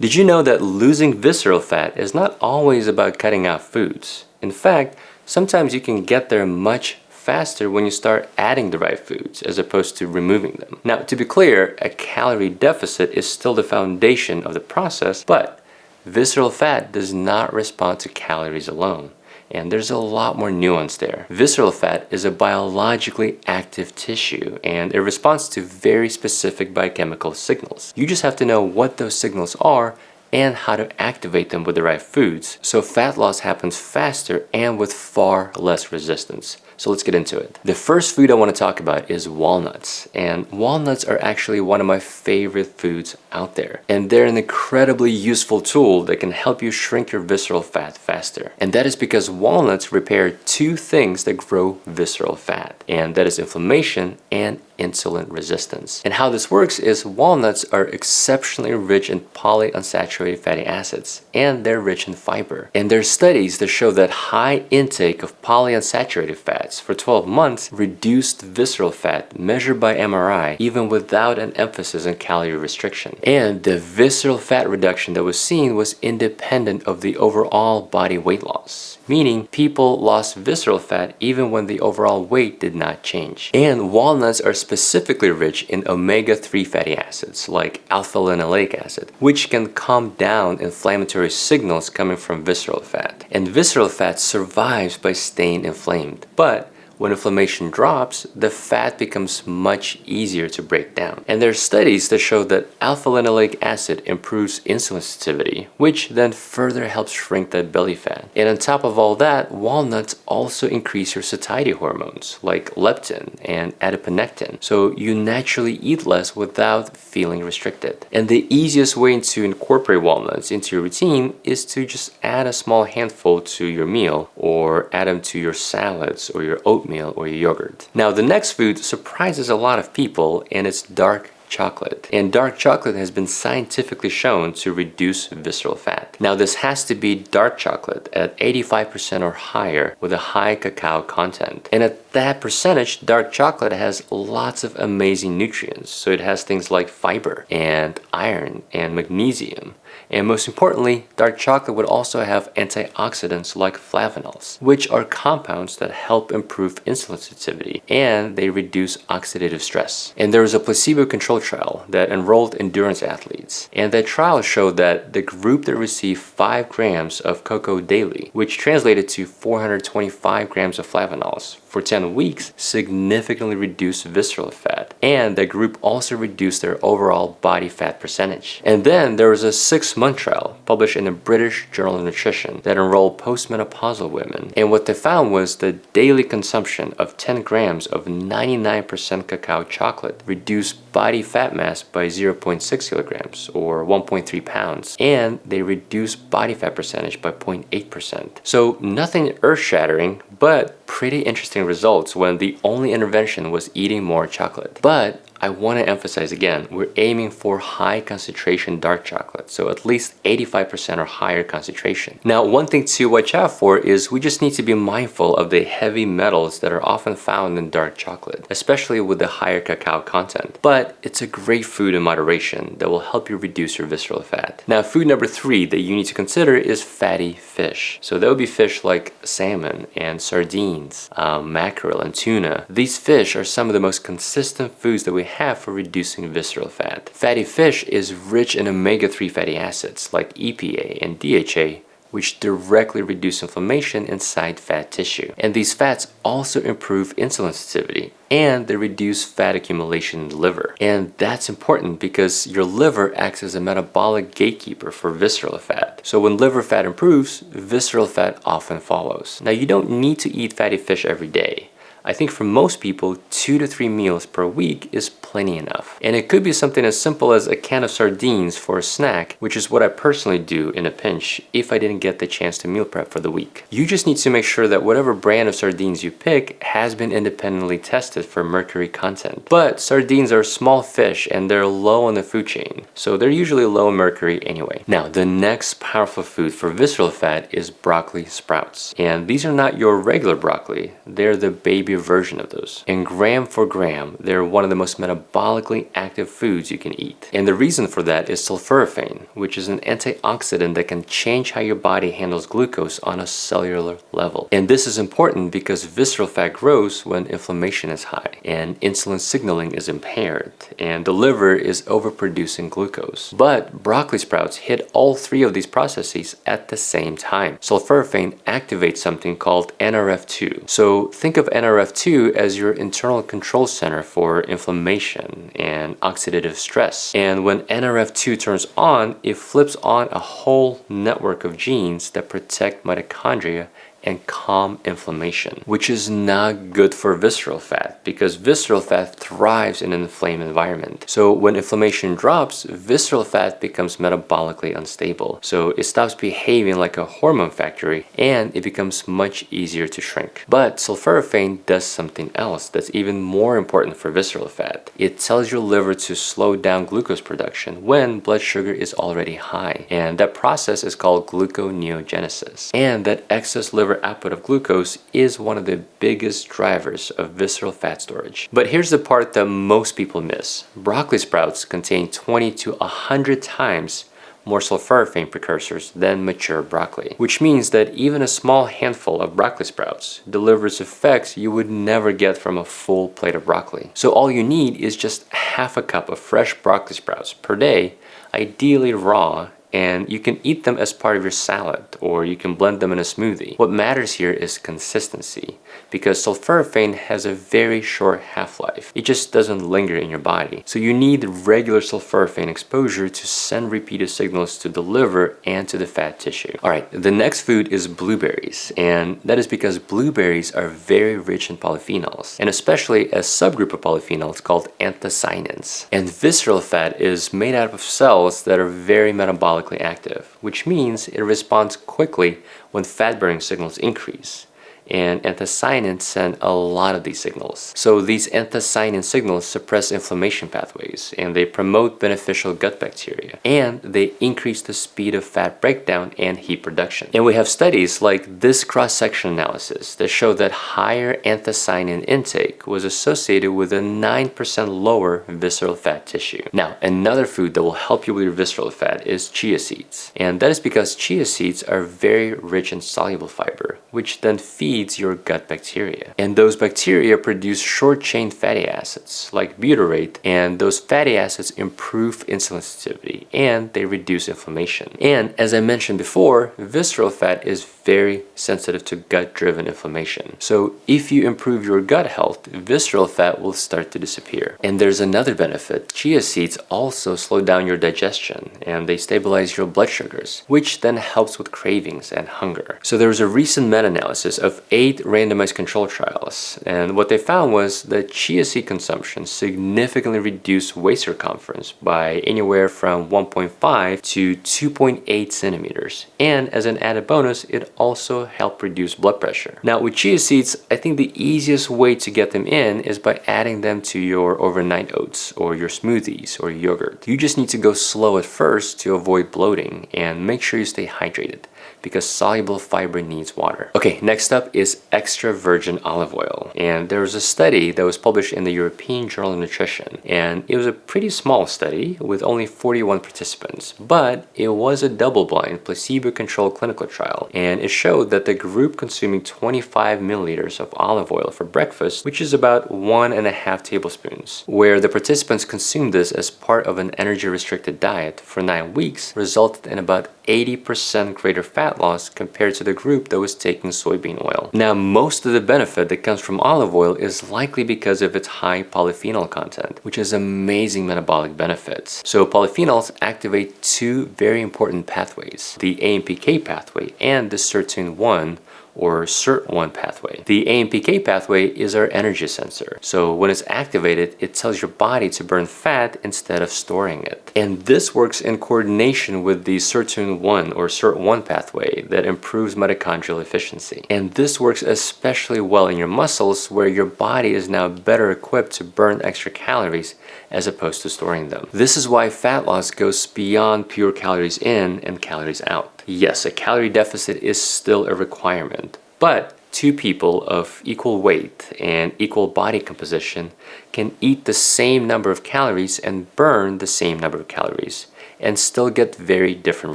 Did you know that losing visceral fat is not always about cutting out foods? In fact, sometimes you can get there much faster when you start adding the right foods as opposed to removing them. Now, to be clear, a calorie deficit is still the foundation of the process, but visceral fat does not respond to calories alone. And there's a lot more nuance there. Visceral fat is a biologically active tissue and it responds to very specific biochemical signals. You just have to know what those signals are and how to activate them with the right foods, so fat loss happens faster and with far less resistance. So let's get into it. The first food I want to talk about is walnuts. And walnuts are actually one of my favorite foods out there. And they're an incredibly useful tool that can help you shrink your visceral fat faster. And that is because walnuts repair two things that grow visceral fat. And that is inflammation and insulin resistance. And how this works is walnuts are exceptionally rich in polyunsaturated fatty acids, and they're rich in fiber. And there are studies that show that high intake of polyunsaturated fats for 12 months reduced visceral fat measured by MRI, even without an emphasis on calorie restriction. And the visceral fat reduction that was seen was independent of the overall body weight loss, meaning people lost visceral fat even when the overall weight did not change. And walnuts are specifically rich in omega-3 fatty acids like alpha-linoleic acid, which can calm down inflammatory signals coming from visceral fat. And visceral fat survives by staying inflamed. But when inflammation drops, the fat becomes much easier to break down. And there are studies that show that alpha-linoleic acid improves insulin sensitivity, which then further helps shrink that belly fat. And on top of all that, walnuts also increase your satiety hormones like leptin and adiponectin, so you naturally eat less without feeling restricted. And the easiest way to incorporate walnuts into your routine is to just add a small handful to your meal, or add them to your salads or your oatmeal or your yogurt. Now, the next food surprises a lot of people, and it's dark chocolate. And dark chocolate has been scientifically shown to reduce visceral fat. Now, this has to be dark chocolate at 85% or higher with a high cacao content. And at that percentage, dark chocolate has lots of amazing nutrients. So it has things like fiber and iron and magnesium. And most importantly, dark chocolate would also have antioxidants like flavonols, which are compounds that help improve insulin sensitivity, and they reduce oxidative stress. And there was a placebo-controlled trial that enrolled endurance athletes. And that trial showed that the group that received 5 grams of cocoa daily, which translated to 425 grams of flavonols for 10 weeks, significantly reduced visceral fat. And that group also reduced their overall body fat percentage. And then there was a 6-month trial published in the British Journal of Nutrition that enrolled postmenopausal women. And what they found was the daily consumption of 10 grams of 99% cacao chocolate reduced body fat mass by 0.6 kilograms or 1.3 pounds. And they reduced body fat percentage by 0.8%. So nothing earth-shattering, but pretty interesting results when the only intervention was eating more chocolate. But I want to emphasize again, we're aiming for high concentration dark chocolate, so at least 85% or higher concentration. Now, one thing to watch out for is we just need to be mindful of the heavy metals that are often found in dark chocolate, especially with the higher cacao content. But it's a great food in moderation that will help you reduce your visceral fat. Now, food number 3 that you need to consider is fatty fish. So that would be fish like salmon and sardines, mackerel and tuna. These fish are some of the most consistent foods that we have for reducing visceral fat. Fatty fish is rich in omega-3 fatty acids like EPA and DHA, which directly reduce inflammation inside fat tissue. And these fats also improve insulin sensitivity, and they reduce fat accumulation in the liver. And that's important because your liver acts as a metabolic gatekeeper for visceral fat. So when liver fat improves, visceral fat often follows. Now, you don't need to eat fatty fish every day. I think for most people, 2 to 3 meals per week is plenty enough. And it could be something as simple as a can of sardines for a snack, which is what I personally do in a pinch if I didn't get the chance to meal prep for the week. You just need to make sure that whatever brand of sardines you pick has been independently tested for mercury content. But sardines are small fish and they're low on the food chain, so they're usually low in mercury anyway. Now, the next powerful food for visceral fat is broccoli sprouts. And these are not your regular broccoli, they're the baby version of those. And gram for gram, they're one of the most metabolically active foods you can eat. And the reason for that is sulforaphane, which is an antioxidant that can change how your body handles glucose on a cellular level. And this is important because visceral fat grows when inflammation is high and insulin signaling is impaired and the liver is overproducing glucose. But broccoli sprouts hit all three of these processes at the same time. Sulforaphane activates something called NRF2. So think of NRF2 as your internal control center for inflammation and oxidative stress. And when NRF2 turns on, it flips on a whole network of genes that protect mitochondria and calm inflammation, which is not good for visceral fat because visceral fat thrives in an inflamed environment. So when inflammation drops, visceral fat becomes metabolically unstable. So it stops behaving like a hormone factory and it becomes much easier to shrink. But sulforaphane does something else that's even more important for visceral fat. It tells your liver to slow down glucose production when blood sugar is already high. And that process is called gluconeogenesis. And that excess liver output of glucose is one of the biggest drivers of visceral fat storage. But here's the part that most people miss. Broccoli sprouts contain 20 to 100 times more sulforaphane precursors than mature broccoli, which means that even a small handful of broccoli sprouts delivers effects you would never get from a full plate of broccoli. So all you need is just half a cup of fresh broccoli sprouts per day, ideally raw, and you can eat them as part of your salad or you can blend them in a smoothie. What matters here is consistency because sulforaphane has a very short half-life. It just doesn't linger in your body. So you need regular sulforaphane exposure to send repeated signals to the liver and to the fat tissue. Alright, the next food is blueberries, and that is because blueberries are very rich in polyphenols, and especially a subgroup of polyphenols called anthocyanins. And visceral fat is made out of cells that are very metabolic active, which means it responds quickly when fat-burning signals increase. And anthocyanins send a lot of these signals. So these anthocyanin signals suppress inflammation pathways and they promote beneficial gut bacteria and they increase the speed of fat breakdown and heat production. And we have studies like this cross-section analysis that show that higher anthocyanin intake was associated with a 9% lower visceral fat tissue. Now, another food that will help you with your visceral fat is chia seeds. And that is because chia seeds are very rich in soluble fiber, which then feeds your gut bacteria. And those bacteria produce short-chain fatty acids like butyrate, and those fatty acids improve insulin sensitivity and they reduce inflammation. And as I mentioned before, visceral fat is very sensitive to gut-driven inflammation. So if you improve your gut health, visceral fat will start to disappear. And there's another benefit. Chia seeds also slow down your digestion and they stabilize your blood sugars, which then helps with cravings and hunger. So there was a recent meta-analysis of 8 randomized control trials, and what they found was that chia seed consumption significantly reduced waist circumference by anywhere from 1.5 to 2.8 centimeters. And as an added bonus, it also helped reduce blood pressure. Now with chia seeds, I think the easiest way to get them in is by adding them to your overnight oats or your smoothies or yogurt. You just need to go slow at first to avoid bloating and make sure you stay hydrated, because soluble fiber needs water. Okay, next up is extra virgin olive oil. And there was a study that was published in the European Journal of Nutrition. And it was a pretty small study with only 41 participants, but it was a double-blind, placebo-controlled clinical trial. And it showed that the group consuming 25 milliliters of olive oil for breakfast, which is about 1.5 tablespoons, where the participants consumed this as part of an energy-restricted diet for 9 weeks, resulted in about 80% greater fat loss compared to the group that was taking soybean oil. Now, most of the benefit that comes from olive oil is likely because of its high polyphenol content, which has amazing metabolic benefits. So polyphenols activate two very important pathways, the AMPK pathway and the sirtuin-1 or SIRT1 pathway. The AMPK pathway is our energy sensor. So when it's activated, it tells your body to burn fat instead of storing it. And this works in coordination with the sirtuin-1 or SIRT1 pathway that improves mitochondrial efficiency. And this works especially well in your muscles, where your body is now better equipped to burn extra calories as opposed to storing them. This is why fat loss goes beyond pure calories in and calories out. Yes, a calorie deficit is still a requirement, but two people of equal weight and equal body composition can eat the same number of calories and burn the same number of calories and still get very different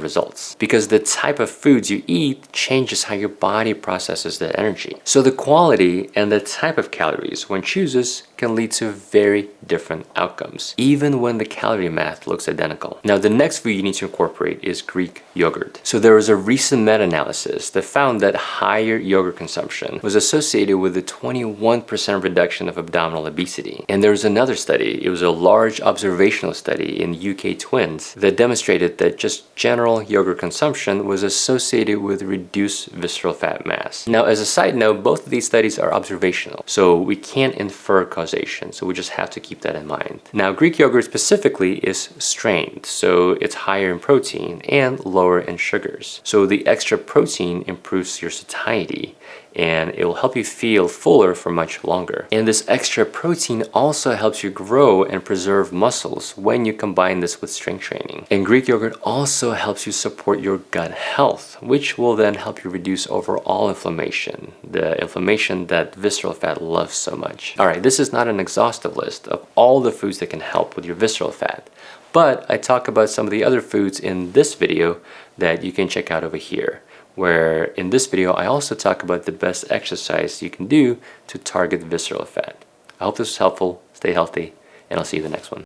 results, because the type of foods you eat changes how your body processes that energy. So the quality and the type of calories one chooses can lead to very different outcomes, even when the calorie math looks identical. Now, the next food you need to incorporate is Greek yogurt. So there was a recent meta-analysis that found that higher yogurt consumption was associated with a 21% reduction of abdominal obesity. And there was another study, it was a large observational study in UK twins, that demonstrated that just general yogurt consumption was associated with reduced visceral fat mass. Now, as a side note, both of these studies are observational, so we can't infer causation, so we just have to keep that in mind. Now, Greek yogurt specifically is strained, so it's higher in protein and lower in sugars. So the extra protein improves your satiety, and it will help you feel fuller for much longer. And this extra protein also helps you grow and preserve muscles when you combine this with strength training. And Greek yogurt also helps you support your gut health, which will then help you reduce overall inflammation, the inflammation that visceral fat loves so much. All right, this is not an exhaustive list of all the foods that can help with your visceral fat, but I talk about some of the other foods in this video that you can check out over here, where in this video I also talk about the best exercise you can do to target visceral fat. I hope this was helpful. Stay healthy, and I'll see you in the next one.